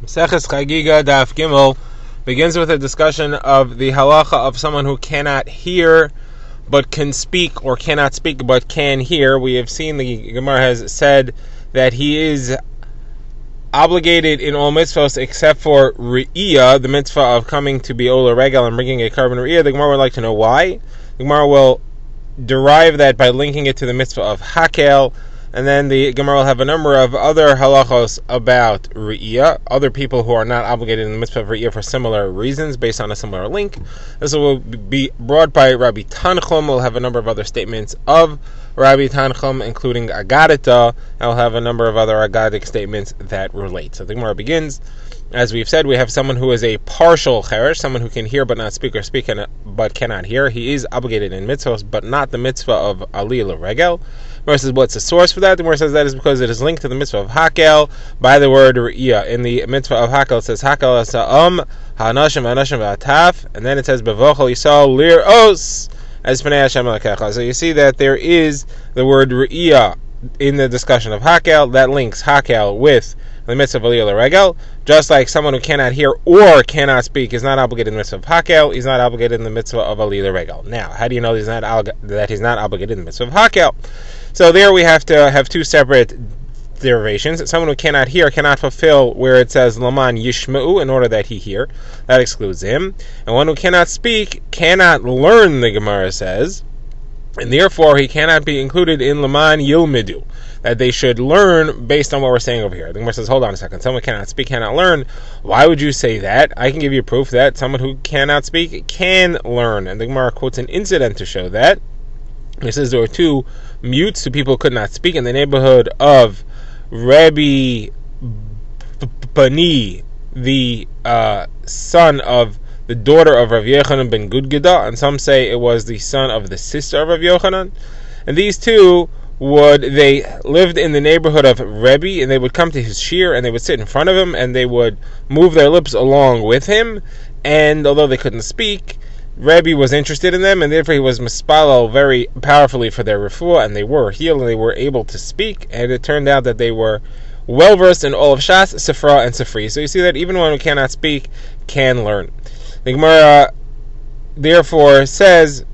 Maseches Chagiga Daf Gimel begins with a discussion of the halacha of someone who cannot hear but can speak, or cannot speak but can hear. We have seen the Gemara has said that he is obligated in all mitzvahs except for Re'iyah, the mitzvah of coming to be Ola Regel and bringing a carbon Re'iyah. The Gemara would like to know why. The Gemara will derive that by linking it to the mitzvah of Hakel. And then the Gemara will have a number of other halachos about Re'iyah, other people who are not obligated in the mitzvah of Re'iyah for similar reasons, based on a similar link. This will be brought by Rabbi Tanchum. We'll have a number of other statements of Rabbi Tanchum, including Agadita, and we'll have a number of other Agadic statements that relate. So the Gemara begins. As we've said, we have someone who is a partial cheresh, someone who can hear but not speak, or speak but cannot hear. He is obligated in mitzvahs, but not the mitzvah of Aliyah Regel. Versus what's the source for that? The Gemara says that is because it is linked to the mitzvah of Hakel by the word Re'iyah. In the mitzvah of Hakel, it says Hakel Asa'am Ha'anashim V'ataf, and then it says Bevochel Yisrael Lir'os as Pnei Hashem Elokecha. So you see that there is the word Re'iyah in the discussion of Hakel that links Hakel with the mitzvah of Aliyah Regel, just like someone who cannot hear or cannot speak is not obligated in the mitzvah of Hakel, he's not obligated in the mitzvah of Aliyah Regel. Now, how do you know that he's not obligated in the mitzvah of Hakel? So there we have to have two separate derivations. Someone who cannot hear cannot fulfill where it says Laman Yishma'u in order that he hear. That excludes him. And one who cannot speak cannot learn, the Gemara says, and therefore he cannot be included in Laman Yilmidu, that they should learn based on what we're saying over here. The Gemara says, hold on a second, someone cannot speak, cannot learn. Why would you say that? I can give you proof that someone who cannot speak can learn. And the Gemara quotes an incident to show that. It says there were two mutes, two people who could not speak in the neighborhood of Rabbi Bani, the son of the daughter of Rav Yochanan ben Gudgada, and some say it was the son of the sister of Rav Yochanan. And these two they lived in the neighborhood of Rebbe, and they would come to his shir, and they would sit in front of him, and they would move their lips along with him, and although they couldn't speak, Rebbe was interested in them, and therefore he was mispalel very powerfully for their refuah, and they were healed, and they were able to speak, and it turned out that they were well versed in all of Shas, Sifra, and Sifri. So you see that even one who cannot speak can learn. The Gemara therefore says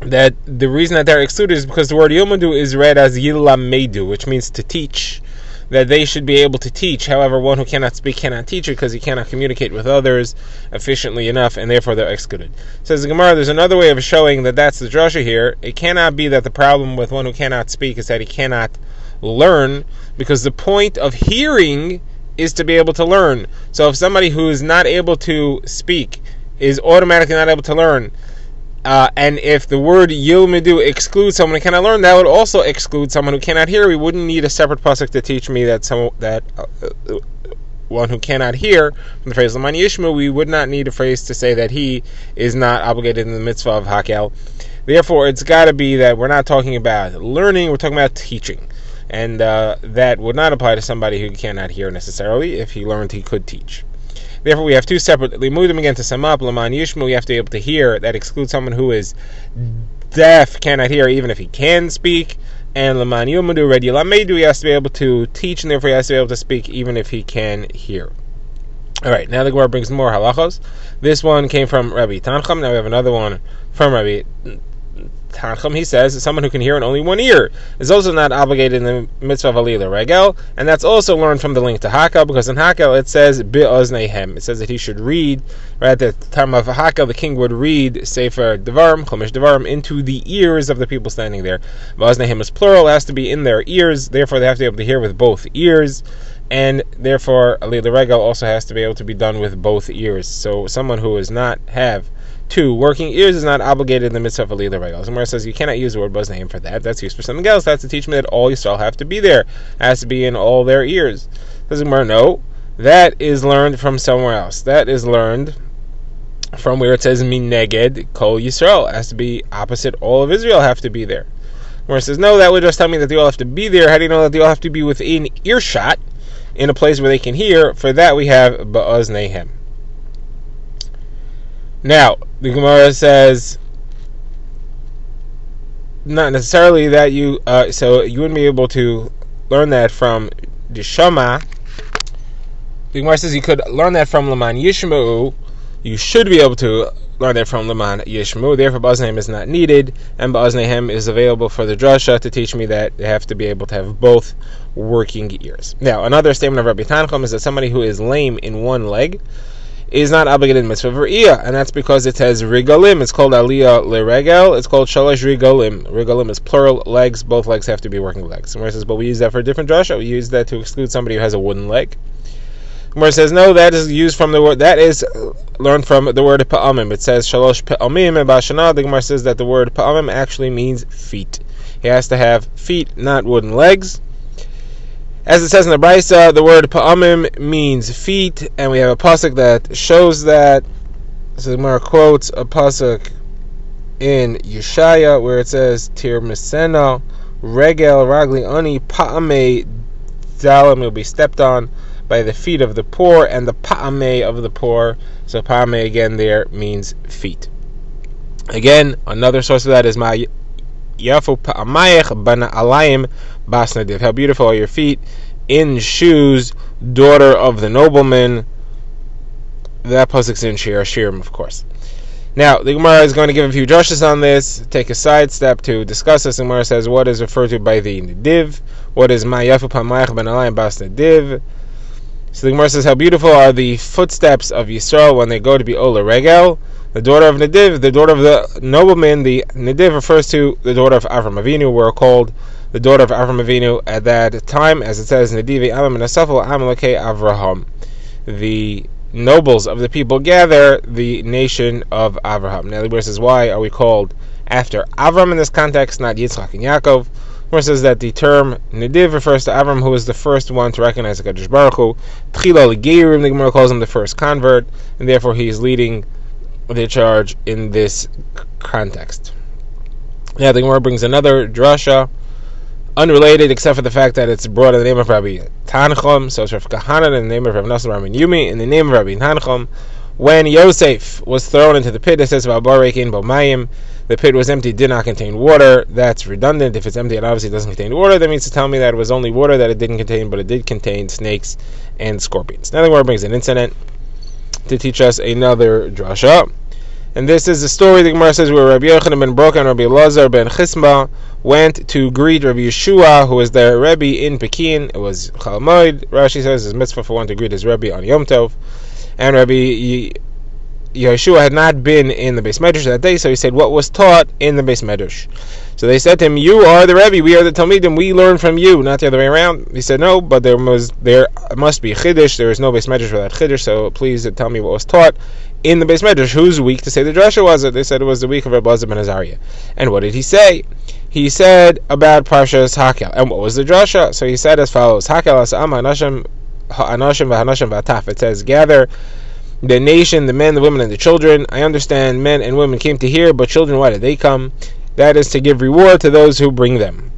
that the reason that they're excluded is because the word Yilmadu is read as Yilamedu, which means to teach, that they should be able to teach. However, one who cannot speak cannot teach it because he cannot communicate with others efficiently enough, and therefore they're excluded. Says the Gemara, there's another way of showing that that's the drasha here. It cannot be that the problem with one who cannot speak is that he cannot learn, because the point of hearing is to be able to learn. So if somebody who is not able to speak is automatically not able to learn, and if the word Yilmidu excludes someone who cannot learn, that would also exclude someone who cannot hear. We wouldn't need a separate pasuk to teach me that one who cannot hear, from the phrase Laman Yishma, we would not need a phrase to say that he is not obligated in the mitzvah of Hakel. Therefore, it's got to be that we're not talking about learning, we're talking about teaching. And that would not apply to somebody who cannot hear necessarily. If he learned, he could teach. Therefore, we have two separate limudim again to sum up. Laman Yishma, we have to be able to hear. That excludes someone who is deaf, cannot hear, even if he can speak. And Laman Yilmadu, Red Yilamedu, he has to be able to teach, and therefore he has to be able to speak, even if he can hear. Alright, now the Gemara brings more halachos. This one came from Rabbi Tanchum. Now we have another one from Rabbi Tanchum. He says someone who can hear in only one ear is also not obligated in the mitzvah of Aliyah Regel, and that's also learned from the link to Hakel, because in Hakel it says Be'ozneihem. It says that he should read, right at the time of Hakel, the king would read Sefer Devarim, Chumash Devarim, into the ears of the people standing there. Be'ozneihem is plural, it has to be in their ears, therefore they have to be able to hear with both ears, and therefore Aliyah Regel also has to be able to be done with both ears. So someone who does not have two working ears is not obligated in the mitzvah of Aliyah Regel. Gemara says you cannot use the word Boznaim for that. That's used for something else. That's to teach me that all Yisrael have to be there. It has to be in all their ears. Says Gemara, no. That is learned from somewhere else. That is learned from where it says Mineged Kol Yisrael. It has to be opposite. All of Israel have to be there. Gemara says, no, that would just tell me that they all have to be there. How do you know that they all have to be within earshot, in a place where they can hear? For that we have Ba'ozneihem. Now, the Gemara says, not necessarily that so you wouldn't be able to learn that from Dishama, The Gemara says you could learn that from Laman Yishma'u. You should be able to learn that from Laman Yishma'u. Therefore, Ba'aznahem is not needed, and Ba'aznahem is available for the drasha to teach me that they have to be able to have both working ears. Now, another statement of Rabbi Tanchum is that somebody who is lame in one leg is not obligated in mitzvah v'riyah, and that's because it says rigalim. It's called aliyah leregel. It's called shalosh rigalim. Rigalim is plural legs. Both legs have to be working legs. Gemara says, but we use that for a different drasha. We use that to exclude somebody who has a wooden leg. Gemara says, no, that is used from the word. That is learned from the word pa'amim. It says shalosh pa'amim, and b'ashana the Gemara says that the word pa'amim actually means feet. He has to have feet, not wooden legs. As it says in the Brisa, the word pa'amim means feet, and we have a pasuk that shows that. So the Gemara quotes a pasuk in Yeshaya where it says, Tir Misena, Regel, Ragli Ani, Pa'ame Dalam will be stepped on by the feet of the poor, and the Pa'ame of the poor. So Pa'ame again there means feet. Again, another source of that is my Yafu Pa'amayech Bana Alayim Basnadiv. How beautiful are your feet in shoes, daughter of the nobleman. That pasuk's in Shirim, of course. Now, the Gemara is going to give a few drashas on this, take a sidestep to discuss this. The Gemara says what is referred to by the Nediv, what is Ma Yafu Pa'amayech Bana Alayim Basnadiv. So the Gemara says, how beautiful are the footsteps of Yisrael when they go to be Ola Regel. The daughter of Nediv, the daughter of the nobleman, the Nediv refers to the daughter of Avram Avinu. We're called the daughter of Avram Avinu at that time, as it says, Nedivi Alam and Asafel Amalekei Avraham. The nobles of the people gather the nation of Avraham. Now the Gemara says, why are we called after Avram in this context, not Yitzchak and Yaakov? The Gemara says that the term Nediv refers to Avram, who was the first one to recognize the Kadosh Baruch Hu. Tchila L'Geirim, the Gemara calls him the first convert, and therefore he is leading the charge in this context. Now the Gemara brings another drasha, unrelated except for the fact that it's brought in the name of Rabbi Tanchum. So it's Rav Kahana in the name of Rav Nassim Rabbi Yumi in the name of Rabbi Tanchum. When Yosef was thrown into the pit, it says the pit was empty, did not contain water. That's redundant. If it's empty, it obviously doesn't contain water. That means to tell me that it was only water that it didn't contain, but it did contain snakes and scorpions. Now the Gemara brings an incident to teach us another drasha. And this is the story, the Gemara says, where Rabbi Yochanan ben Broka and Rabbi Elazar ben Chisma went to greet Rabbi Yeshua, who was their Rebbe in Pekin. It was Chol Moed. Rashi says it's mitzvah for one to greet his Rebbe on Yom Tov. And Rabbi Yeshua had not been in the Beis Medrash that day, so he said, what was taught in the Beis Medrash? So they said to him, you are the Rebbe, we are the Talmidim, we learn from you, not the other way around. He said, no, but there must be a Chiddush, there is no Beis Medrash without Chiddush, so please tell me what was taught in the Beis Medrash. Whose week to say the drasha was it? They said it was the week of Rabbi Elazar ben Azariah. And what did he say? He said about Parshas Hakel. And what was the drasha? So he said as follows: Hakel as'am ha'anashim v'hanashim v'ataf. It says, gather the nation, the men, the women, and the children. I understand men and women came to hear, but children, why did they come? That is to give reward to those who bring them.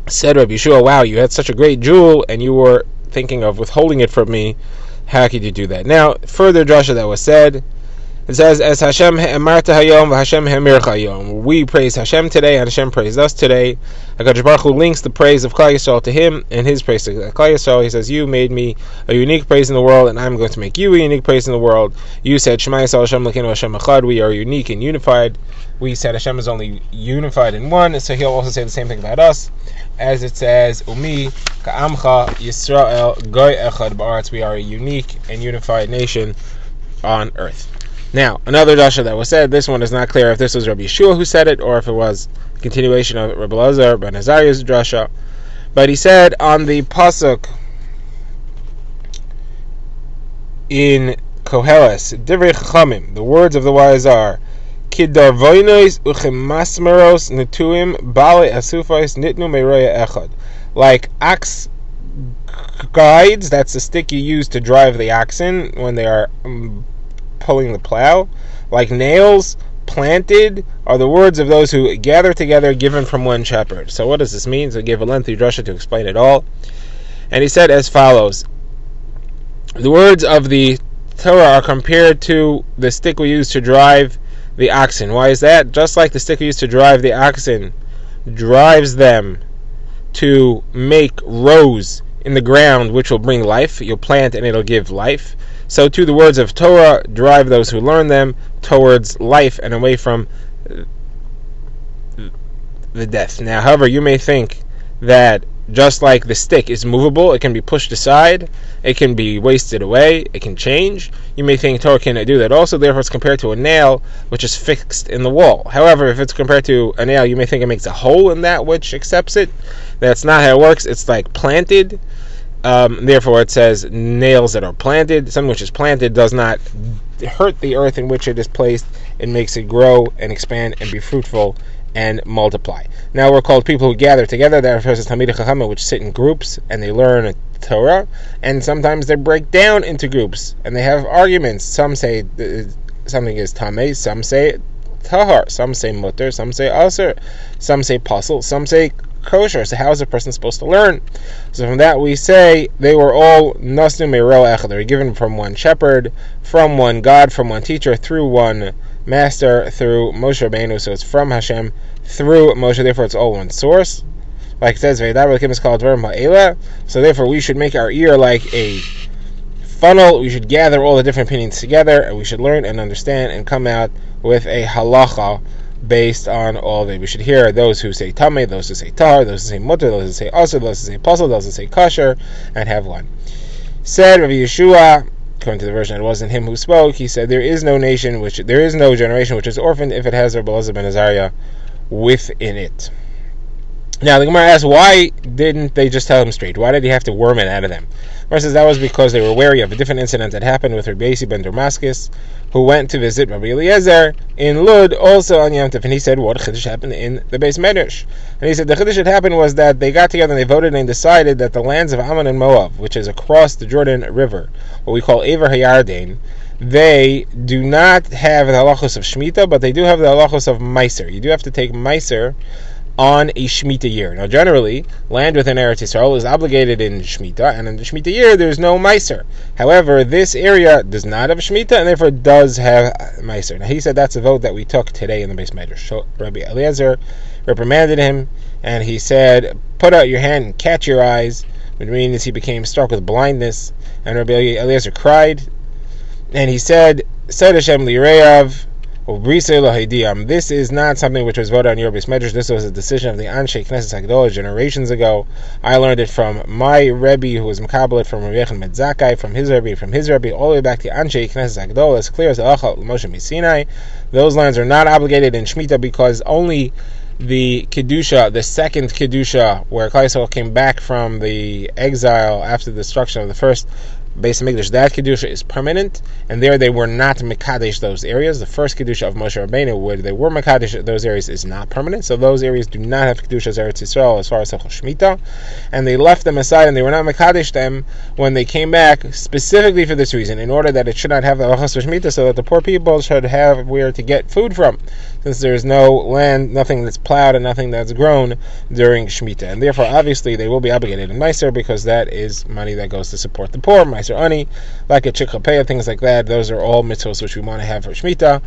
Said Rabbi Yeshua, wow, you had such a great jewel, and you were thinking of withholding it from me. How could you do that? Now, further drasha that was said, it says, as Hashem emarta hayom v'Hashem hemircha hayom. We praise Hashem today, and Hashem praised us today. HaKadosh Baruch Hu links the praise of Klal Yisrael to Him, and His praise to Klal Yisrael. He says, you made me a unique praise in the world, and I'm going to make you a unique praise in the world. You said, Shema Yisrael Hashem Elokeinu Hashem Echad. We are unique and unified. We said Hashem is only unified in one, so He'll also say the same thing about us, as it says, Umi ka'amcha Yisrael goy echad ba'aretz. We are a unique and unified nation on earth. Now, another drasha that was said, this one is not clear if this was Rabbi Yeshua who said it, or if it was a continuation of Rabbi Elazar ben Azariah's drasha. But he said on the pasuk in Koheles, Divrei Chachamim, the words of the wise are, Kidarvoinois uchemasmeros netuim bale asufais nitnu meiroya echad. Like ox guides, that's the stick you use to drive the oxen when they are pulling the plow, like nails planted, are the words of those who gather together, given from one shepherd. So what does this mean? So he gave a lengthy drasha to explain it all. And he said as follows: the words of the Torah are compared to the stick we use to drive the oxen. Why is that? Just like the stick we use to drive the oxen drives them to make rows in the ground which will bring life. You'll plant and it'll give life. So too the words of Torah drive those who learn them towards life and away from the death. Now, however, you may think that just like the stick is movable, it can be pushed aside, it can be wasted away, it can change. You may think Torah can do that also, therefore it's compared to a nail which is fixed in the wall. However, if it's compared to a nail, you may think it makes a hole in that which accepts it. That's not how it works. It's like planted. Therefore it says nails that are planted. Something which is planted does not hurt the earth in which it is placed. It makes it grow and expand and be fruitful and multiply. Now we're called people who gather together. That refers to Talmidei Chacham, which sit in groups and they learn Torah, and sometimes they break down into groups and they have arguments. Some say something is tamei, some say tahar, some say mutter, some say aser, some say pasul, some say kosher. So how is a person supposed to learn? So from that we say they were all nasnu me'ro echad. They were given from one shepherd, from one God, from one teacher, through one master, through Moshe Rabbeinu. So it's from Hashem through Moshe. Therefore it's all one source. Like it says, so therefore we should make our ear like a funnel. We should gather all the different opinions together, and we should learn and understand and come out with a halacha based on all that. We should hear those who say tamei, those who say tahar, those who say mutter, those who say aser, those who say pasul, those who say kosher, and have one. Said Rabbi Yeshua, according to the version, it wasn't him who spoke. He said, there is no generation which is orphaned if it has Rabbi Elazar ben Azariah within it. Now the Gemara asks, why didn't they just tell him straight? Why did he have to worm it out of them? The Gemara says that was because they were wary of a different incident that happened with Rabbi Yossi ben Damascus, who went to visit Rabbi Eliezer in Lud, also on Yom Tov, and he said, what chiddush happened in the Beis Medrash? And he said the chiddush that happened was that they got together and they voted and decided that the lands of Ammon and Moab, which is across the Jordan River, what we call Ever HaYarden, they do not have the halachos of Shemitah, but they do have the halachos of Meiser. You do have to take Meiser on a Shemitah year. Now generally, land within Eretz Yisrael is obligated in Shemitah, and in the Shemitah year there's no Meiser. However, this area does not have Shemitah, and therefore does have Meiser. Now he said that's a vote that we took today in the Beis Medrash. So Rabbi Eliezer reprimanded him, and he said, put out your hand and catch your eyes, which means he became struck with blindness. And Rabbi Eliezer cried, and he said Hashem li'reyav, this is not something which was voted on your Beis Medrash. This was a decision of the Anshe Knesset Hagdolah generations ago. I learned it from my Rebbe, who was Mekabel from Rabbi Yechon ben Zakkai, from his Rebbe, all the way back to Anshe Knesset Hagdolah. As clear as the Achal Moshe Misinai. Those lands are not obligated in Shemitah because only the Kedusha, the second Kedusha, where Klal Yisrael came back from the exile after the destruction of the first Beis Hamikdash, that Kedusha is permanent, and there they were not Mekadesh those areas. The first Kedusha of Moshe Rabbeinu, where they were Mekadesh those areas, is not permanent, so those areas do not have Kedusha as Eretz Yisrael as far as Sechel Shemitah, and they left them aside, and they were not Mekadesh them when they came back, specifically for this reason, in order that it should not have the Halachos of Shemitah, so that the poor people should have where to get food from, since there is no land, nothing that's plowed, and nothing that's grown during Shemitah, and therefore, obviously, they will be obligated in Meiser, because that is money that goes to support the poor. Meiser Ani, like a Chikhapeya, things like that. Those are all mitzvahs which we want to have for Shemitah,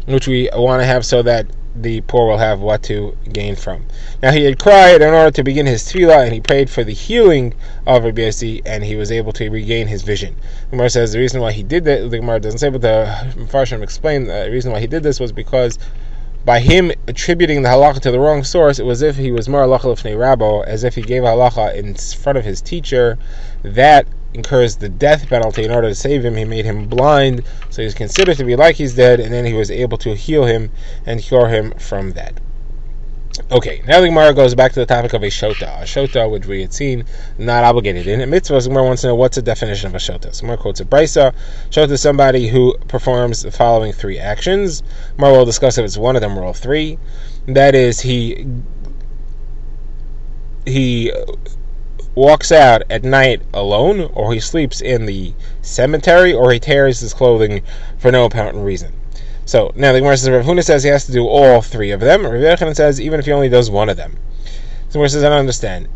which we want to have so that the poor will have what to gain from. Now he had cried in order to begin his tefillah, and he prayed for the healing of Rabbi Yossi, and he was able to regain his vision. The Gemara says the reason why he did that, the Gemara doesn't say, but the Mepharshim explained the reason why he did this was because by him attributing the halacha to the wrong source, it was as if he was more halacha l'fnei rabbo, as if he gave a halacha in front of his teacher that incurs the death penalty. In order to save him, he made him blind, so he was considered to be like he's dead, and then he was able to heal him and cure him from that. Okay, now the Gemara goes back to the topic of a shota, which we had seen, not obligated in. In mitzvahs, the Gemara wants to know what's the definition of a shota. So Gemara quotes a brisa. Shota is somebody who performs the following three actions. Gemara will discuss if it's one of them or all three. That is, he walks out at night alone, or he sleeps in the cemetery, or he tears his clothing for no apparent reason. So now the Gemara says, Rav Huna says he has to do all three of them. Rav Yochanan says even if he only does one of them. So the Gemara says, I don't understand.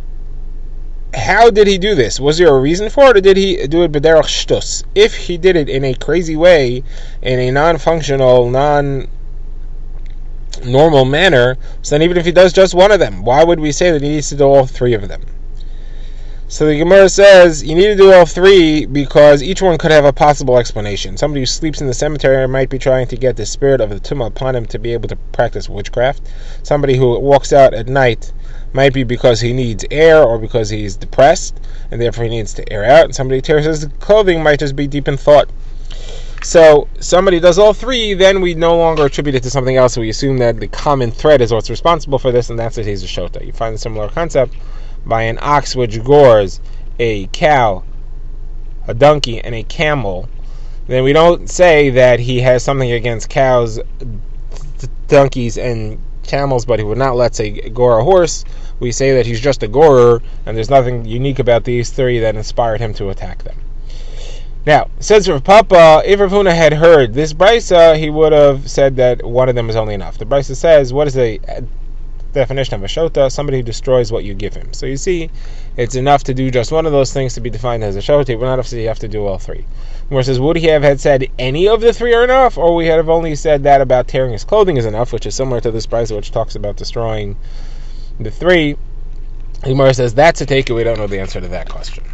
How did he do this? Was there a reason for it, or did he do it b'derech shtus? If he did it in a crazy way, in a non-functional, non-normal manner, so then even if he does just one of them, why would we say that he needs to do all three of them? So the Gemara says you need to do all three because each one could have a possible explanation. Somebody who sleeps in the cemetery might be trying to get the spirit of the tumah upon him to be able to practice witchcraft. Somebody who walks out at night might be because he needs air or because he's depressed and therefore he needs to air out. And somebody who tears his clothing might just be deep in thought. So somebody does all three, then we no longer attribute it to something else. We assume that the common thread is what's responsible for this, and that's that he's a shota. You find a similar concept by an ox which gores a cow, a donkey, and a camel. Then we don't say that he has something against cows, donkeys, and camels, but he would not, let's say, gore a horse. We say that he's just a gorer, and there's nothing unique about these three that inspired him to attack them. Now, says Rav Papa, if Rav Huna had heard this brisa, he would have said that one of them is only enough. The brisa says, what is the definition of a shota? Somebody who destroys what you give him. So you see, it's enough to do just one of those things to be defined as a shota. It would not have to do all three. Where says, would he have had said any of the three are enough, or we have only said that about tearing his clothing is enough, which is similar to this brisa which talks about destroying the three. The Gemara says that's a takeaway. We don't know the answer to that question.